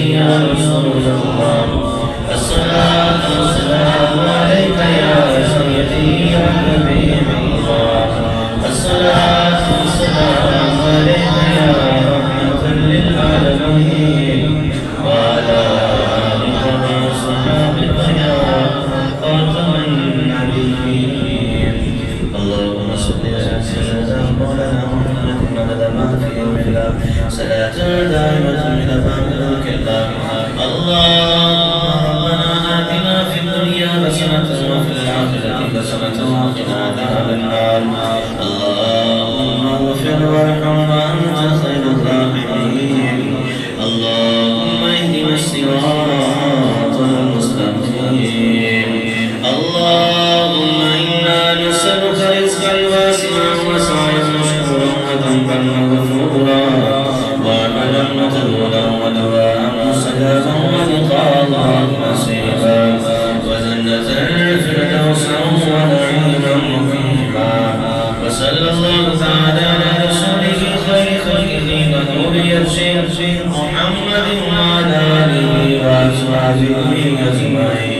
يا رسول الله. الصلاة والسلام عليك يا سيدي يا حبيب الله. الصلاة والسلام عليك يا رحمة للعالمين وعلى آلك وصحبك يا خاتم النبيين. اللهم صل على سيدنا مولانا محمد عدد ما في علم الله صلاة دائمة إلى باب ملك الله. اللهم آتنا في الدنيا حسنة وفي الآخرة حسنة وقنا عذاب النار. اللهم اغفر وارحم وأنت خير الراحمين. اللهم اهدنا الصراط المستقيم. اللهم إنا نسألك رزقا واسعا وسعيا مشكورا وذنبا مغفورا وعملا مقبولا ودواء مستجابا ولقاء نصيبا وجنة الفردوس ونعيما مقيما. وصلى الله تعالى على رسوله خير خلقه ونور يرشد محمد وعلى آله وأصحابه أجمعين.